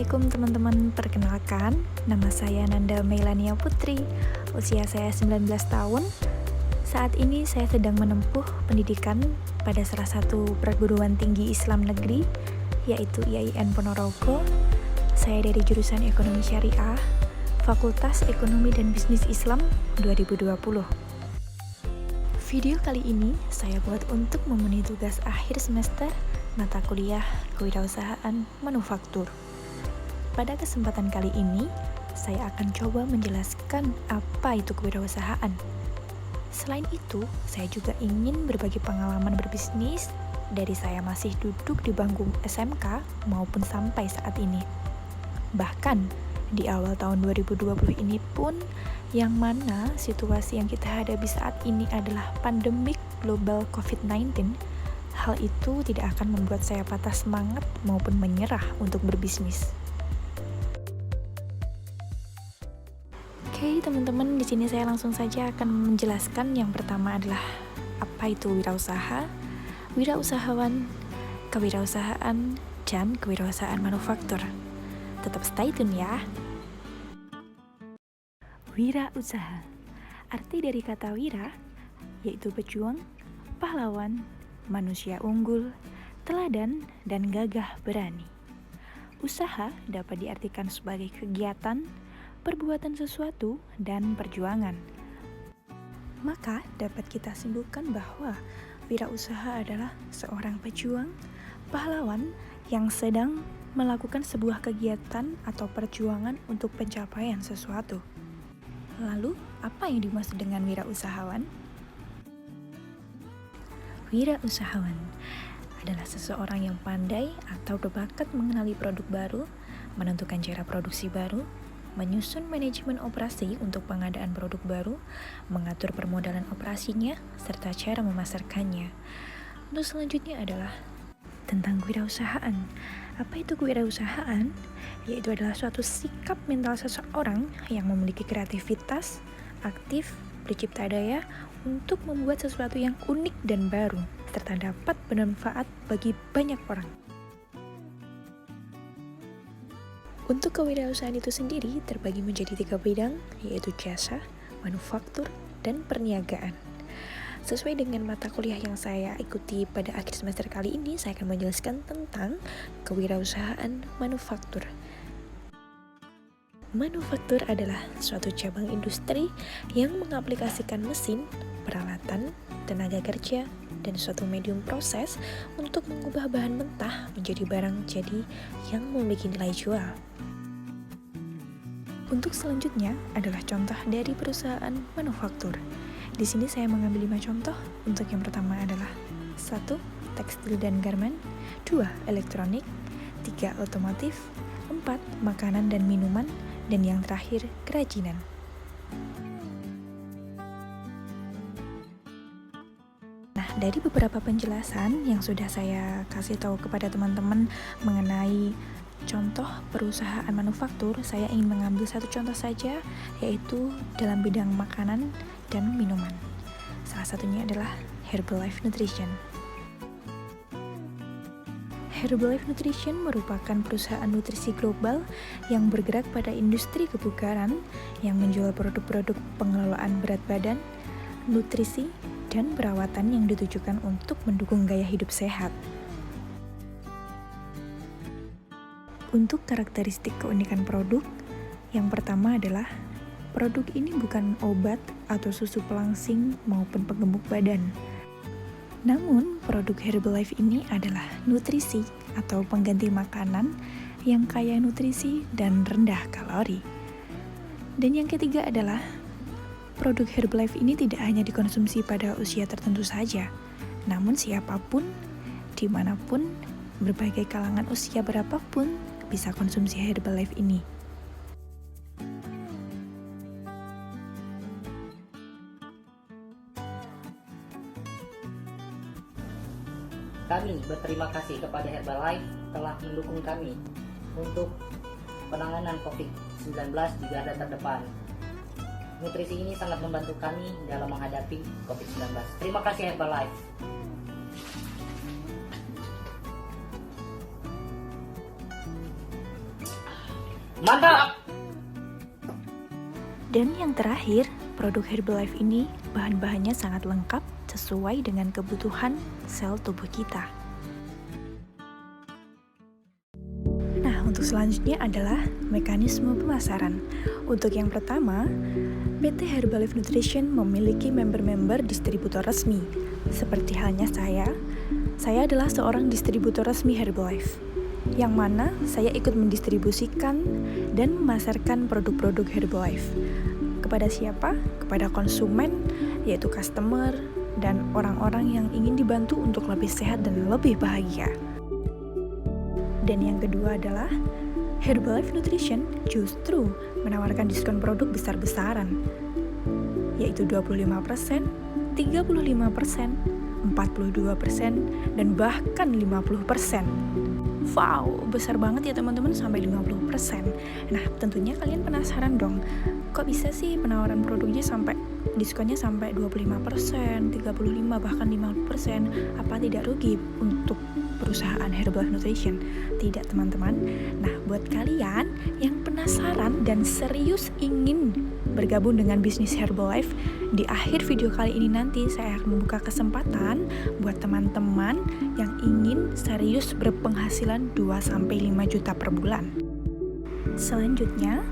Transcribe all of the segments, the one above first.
Assalamualaikum teman-teman, perkenalkan nama saya Nanda Meilania Putri. Usia saya 19 tahun. Saat ini saya sedang menempuh pendidikan pada salah satu perguruan tinggi Islam negeri, yaitu IAIN Ponorogo. Saya dari jurusan Ekonomi Syariah, Fakultas Ekonomi dan Bisnis Islam 2020. Video kali ini saya buat untuk memenuhi tugas akhir semester mata kuliah Kewirausahaan Manufaktur. Pada kesempatan kali ini, saya akan coba menjelaskan apa itu kewirausahaan. Selain itu, saya juga ingin berbagi pengalaman berbisnis dari saya masih duduk di bangku SMK maupun sampai saat ini. Bahkan, di awal tahun 2020 ini pun, yang mana situasi yang kita hadapi saat ini adalah pandemik global COVID-19, hal itu tidak akan membuat saya patah semangat maupun menyerah untuk berbisnis. Oke, teman-teman, di sini saya langsung saja akan menjelaskan. Yang pertama adalah apa itu wirausaha, wirausahawan, kewirausahaan, dan kewirausahaan manufaktur. Tetap stay tune ya. Wirausaha. Arti dari kata wira yaitu pejuang, pahlawan, manusia unggul, teladan, dan gagah berani. Usaha dapat diartikan sebagai kegiatan, perbuatan sesuatu, dan perjuangan. Maka dapat kita simpulkan bahwa wirausaha adalah seorang pejuang, pahlawan yang sedang melakukan sebuah kegiatan atau perjuangan untuk pencapaian sesuatu. Lalu, apa yang dimaksud dengan wirausahawan? Wirausahawan adalah seseorang yang pandai atau berbakat mengenali produk baru, menentukan cara produksi baru, menyusun manajemen operasi untuk pengadaan produk baru, mengatur permodalan operasinya, serta cara memasarkannya. Untuk selanjutnya adalah tentang kewirausahaan. Apa itu kewirausahaan? Yaitu adalah suatu sikap mental seseorang yang memiliki kreativitas, aktif, bercipta daya untuk membuat sesuatu yang unik dan baru, serta dapat bermanfaat bagi banyak orang. Untuk kewirausahaan itu sendiri terbagi menjadi 3 bidang, yaitu jasa, manufaktur, dan perniagaan. Sesuai dengan mata kuliah yang saya ikuti pada akhir semester kali ini, saya akan menjelaskan tentang kewirausahaan manufaktur. Manufaktur adalah suatu cabang industri yang mengaplikasikan mesin, peralatan, tenaga kerja, dan suatu medium proses untuk mengubah bahan mentah menjadi barang jadi yang memiliki nilai jual. Untuk selanjutnya adalah contoh dari perusahaan manufaktur. Di sini saya mengambil 5 contoh. Untuk yang pertama adalah 1. Tekstil dan garmen, 2. Elektronik, 3. Otomotif, 4. Makanan dan minuman, dan yang terakhir kerajinan. Nah, dari beberapa penjelasan yang sudah saya kasih tahu kepada teman-teman mengenai contoh perusahaan manufaktur, saya ingin mengambil satu contoh saja, yaitu dalam bidang makanan dan minuman. Salah satunya adalah Herbalife Nutrition. Herbalife Nutrition merupakan perusahaan nutrisi global yang bergerak pada industri kebugaran yang menjual produk-produk pengelolaan berat badan, nutrisi, dan perawatan yang ditujukan untuk mendukung gaya hidup sehat. Untuk karakteristik keunikan produk, yang pertama adalah produk ini bukan obat atau susu pelangsing maupun penggemuk badan. Namun, produk Herbalife ini adalah nutrisi atau pengganti makanan yang kaya nutrisi dan rendah kalori. Dan yang ketiga adalah produk Herbalife ini tidak hanya dikonsumsi pada usia tertentu saja, namun siapapun, dimanapun, berbagai kalangan usia berapapun bisa konsumsi Herbalife ini. Kami berterima kasih kepada Herbalife telah mendukung kami untuk penanganan COVID-19 di garda terdepan. Nutrisi ini sangat membantu kami dalam menghadapi COVID-19. Terima kasih Herbalife. Mantap! Dan yang terakhir, produk Herbalife ini bahan-bahannya sangat lengkap sesuai dengan kebutuhan sel tubuh kita. Nah, untuk selanjutnya adalah mekanisme pemasaran. Untuk yang pertama, PT Herbalife Nutrition memiliki member-member distributor resmi. Seperti halnya saya adalah seorang distributor resmi Herbalife, yang mana saya ikut mendistribusikan dan memasarkan produk-produk Herbalife. Kepada siapa? Kepada konsumen, yaitu customer, dan orang-orang yang ingin dibantu untuk lebih sehat dan lebih bahagia. Dan yang kedua adalah Herbalife Nutrition justru menawarkan diskon produk besar-besaran, yaitu 25%, 35%, 42%, dan bahkan 50%. Wow, besar banget ya teman-teman, sampai 50%. Nah, tentunya kalian penasaran dong, kok bisa sih penawaran produknya sampai diskonnya sampai 25%, 35%, bahkan 50%? Apa tidak rugi untuk perusahaan Herbalife Nutrition? Tidak teman-teman. Nah, buat kalian yang penasaran dan serius ingin bergabung dengan bisnis Herbalife, di akhir video kali ini nanti saya akan membuka kesempatan buat teman-teman yang ingin serius berpenghasilan 2-5 juta per bulan. Selanjutnya,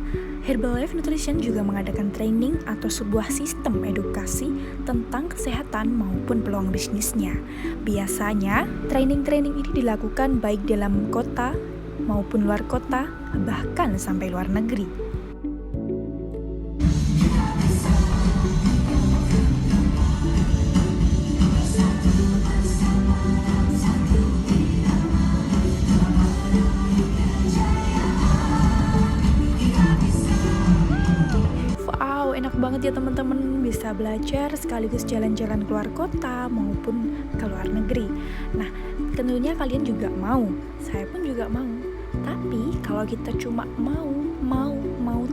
Herbalife Nutrition juga mengadakan training atau sebuah sistem edukasi tentang kesehatan maupun peluang bisnisnya. Biasanya, training-training ini dilakukan baik dalam kota maupun luar kota, bahkan sampai luar negeri. Enak banget ya teman-teman, bisa belajar sekaligus jalan-jalan keluar kota maupun ke luar negeri. Nah, tentunya kalian juga mau, saya pun juga mau. Tapi kalau kita cuma mau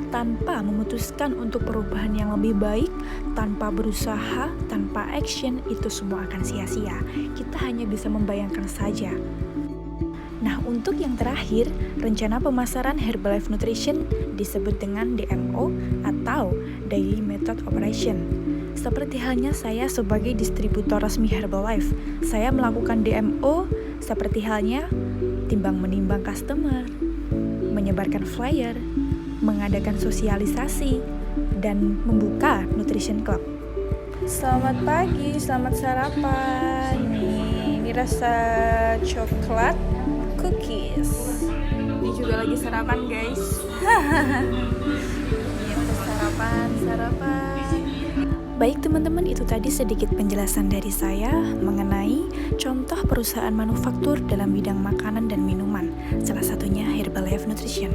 tanpa memutuskan untuk perubahan yang lebih baik, tanpa berusaha, tanpa action, itu semua akan sia-sia. Kita hanya bisa membayangkan saja. Nah, untuk yang terakhir, rencana pemasaran Herbalife Nutrition disebut dengan DMO atau Daily Method Operation. Seperti halnya saya sebagai distributor resmi Herbalife, saya melakukan DMO seperti halnya timbang-menimbang customer, menyebarkan flyer, mengadakan sosialisasi, dan membuka Nutrition Club. Selamat pagi, selamat sarapan. Ini rasa coklat cookies. Ini juga lagi sarapan guys. Gitu, sarapan. Baik teman-teman, itu tadi sedikit penjelasan dari saya mengenai contoh perusahaan manufaktur dalam bidang makanan dan minuman, salah satunya Herbalife Nutrition.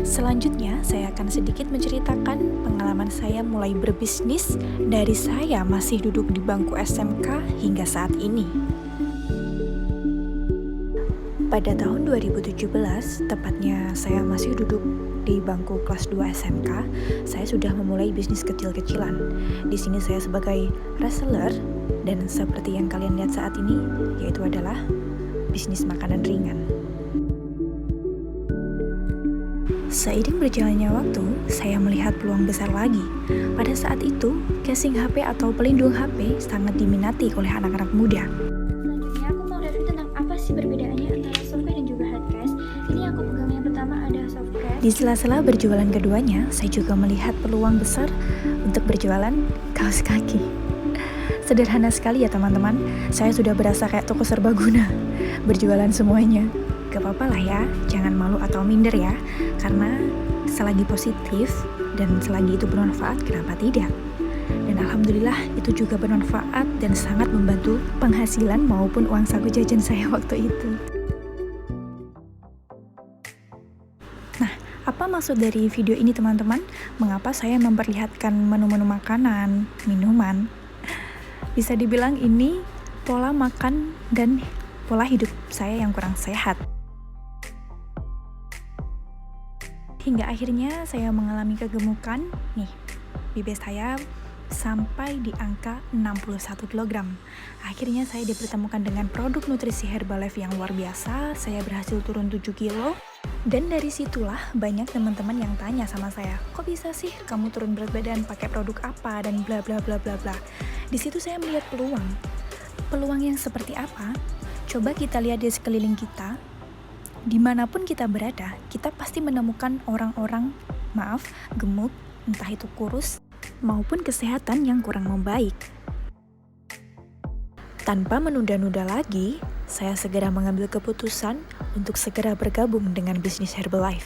Selanjutnya, saya akan sedikit menceritakan pengalaman saya mulai berbisnis dari saya masih duduk di bangku SMK hingga saat ini. Pada tahun 2017, tepatnya saya masih duduk di bangku kelas 2 SMK, saya sudah memulai bisnis kecil-kecilan. Di sini saya sebagai reseller, dan seperti yang kalian lihat saat ini, yaitu adalah bisnis makanan ringan. Seiring berjalannya waktu, saya melihat peluang besar lagi. Pada saat itu, casing HP atau pelindung HP sangat diminati oleh anak-anak muda. Selanjutnya aku mau review tentang apa sih perbedaannya antara softcase dan juga hardcase. Ini aku pegang yang pertama ada softcase. Di sela-sela berjualan keduanya, saya juga melihat peluang besar untuk berjualan kaos kaki. Sederhana sekali ya teman-teman, saya sudah berasa kayak toko serbaguna, berjualan semuanya. Gak apa-apa lah ya, jangan malu atau minder ya, karena selagi positif dan selagi itu bermanfaat, kenapa tidak? Dan alhamdulillah itu juga bermanfaat dan sangat membantu penghasilan maupun uang saku jajan saya waktu itu. Nah, apa maksud dari video ini teman-teman? Mengapa saya memperlihatkan menu-menu makanan, minuman? Bisa dibilang ini pola makan dan pola hidup saya yang kurang sehat. Hingga akhirnya saya mengalami kegemukan, nih, BB saya sampai di angka 61 kg. Akhirnya saya dipertemukan dengan produk nutrisi Herbalife yang luar biasa, saya berhasil turun 7 kilo, Dan dari situlah banyak teman-teman yang tanya sama saya, kok bisa sih kamu turun berat badan pakai produk apa dan bla bla bla bla bla. Di situ saya melihat peluang. Peluang yang seperti apa? Coba kita lihat di sekeliling kita. Dimanapun kita berada, kita pasti menemukan orang-orang, gemuk, entah itu kurus, maupun kesehatan yang kurang membaik. Tanpa menunda-nunda lagi, saya segera mengambil keputusan untuk segera bergabung dengan bisnis Herbalife.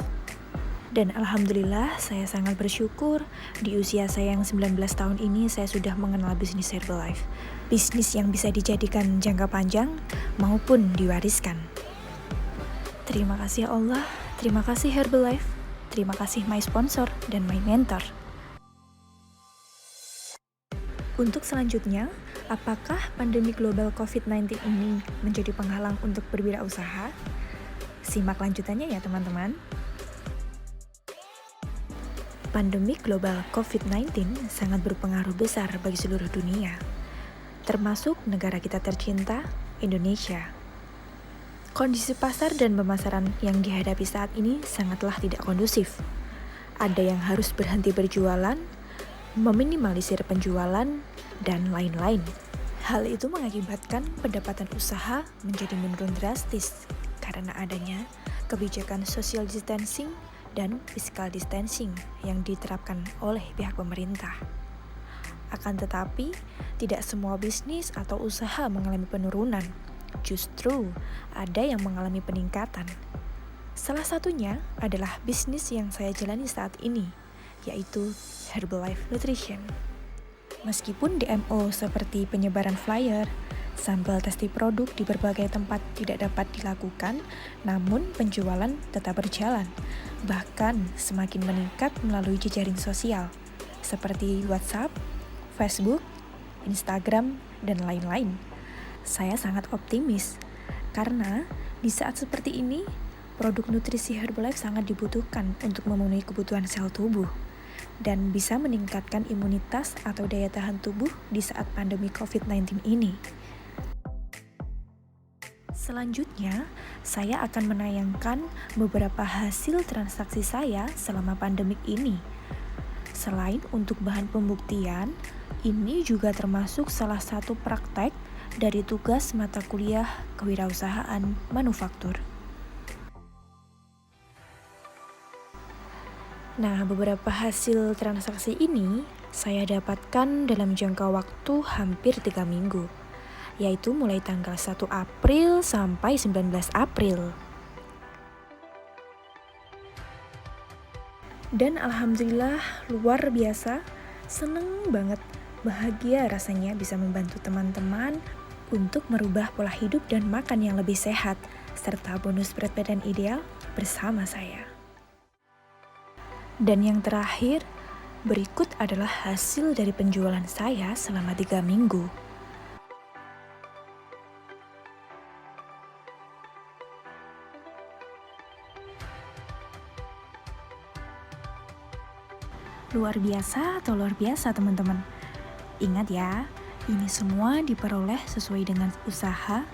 Dan alhamdulillah saya sangat bersyukur di usia saya yang 19 tahun ini saya sudah mengenal bisnis Herbalife. Bisnis yang bisa dijadikan jangka panjang maupun diwariskan. Terima kasih Allah, terima kasih Herbalife, terima kasih my sponsor dan my mentor. Untuk selanjutnya, apakah pandemi global COVID-19 ini menjadi penghalang untuk berwirausaha? Simak lanjutannya ya teman-teman. Pandemi global COVID-19 sangat berpengaruh besar bagi seluruh dunia, termasuk negara kita tercinta, Indonesia. Kondisi pasar dan pemasaran yang dihadapi saat ini sangatlah tidak kondusif. Ada yang harus berhenti berjualan, meminimalisir penjualan, dan lain-lain. Hal itu mengakibatkan pendapatan usaha menjadi menurun drastis karena adanya kebijakan social distancing dan physical distancing yang diterapkan oleh pihak pemerintah. Akan tetapi, tidak semua bisnis atau usaha mengalami penurunan. Justru, ada yang mengalami peningkatan. Salah satunya adalah bisnis yang saya jalani saat ini, yaitu Herbalife Nutrition. Meskipun DMO seperti penyebaran flyer, sampel testing produk di berbagai tempat tidak dapat dilakukan, namun penjualan tetap berjalan. Bahkan semakin meningkat melalui jejaring sosial, seperti WhatsApp, Facebook, Instagram, dan lain-lain. Saya sangat optimis, karena di saat seperti ini, produk nutrisi Herbalife sangat dibutuhkan untuk memenuhi kebutuhan sel tubuh dan bisa meningkatkan imunitas atau daya tahan tubuh di saat pandemi COVID-19 ini. Selanjutnya, saya akan menayangkan beberapa hasil transaksi saya selama pandemik ini. Selain untuk bahan pembuktian, ini juga termasuk salah satu praktek dari tugas mata kuliah kewirausahaan manufaktur. Nah, beberapa hasil transaksi ini saya dapatkan dalam jangka waktu hampir 3 minggu, yaitu mulai tanggal 1 April sampai 19 April. Dan alhamdulillah luar biasa, seneng banget, bahagia rasanya bisa membantu teman-teman untuk merubah pola hidup dan makan yang lebih sehat, serta bonus berat badan ideal bersama saya. Dan yang terakhir, berikut adalah hasil dari penjualan saya selama 3 minggu. Luar biasa atau luar biasa teman-teman? Ingat ya, ini semua diperoleh sesuai dengan usaha,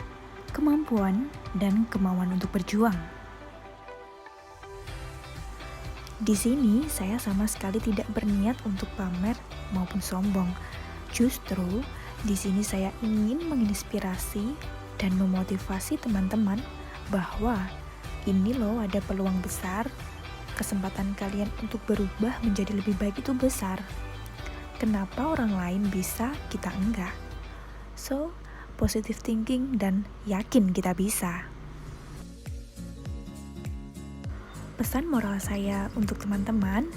kemampuan, dan kemauan untuk berjuang. Di sini saya sama sekali tidak berniat untuk pamer maupun sombong. Justru di sini saya ingin menginspirasi dan memotivasi teman-teman bahwa ini loh ada peluang besar, kesempatan kalian untuk berubah menjadi lebih baik itu besar. Kenapa orang lain bisa, kita enggak? So, positive thinking dan yakin kita bisa. Pesan moral saya untuk teman-teman,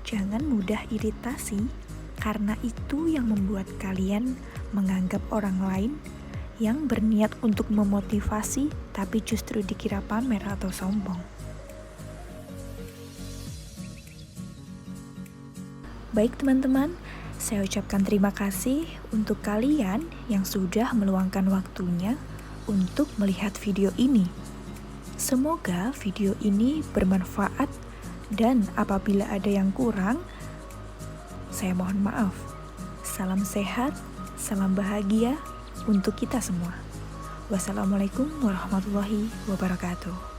jangan mudah iritasi karena itu yang membuat kalian menganggap orang lain yang berniat untuk memotivasi tapi justru dikira pamer atau sombong. Baik teman-teman, saya ucapkan terima kasih untuk kalian yang sudah meluangkan waktunya untuk melihat video ini. Semoga video ini bermanfaat dan apabila ada yang kurang, saya mohon maaf. Salam sehat, salam bahagia untuk kita semua. Wassalamualaikum warahmatullahi wabarakatuh.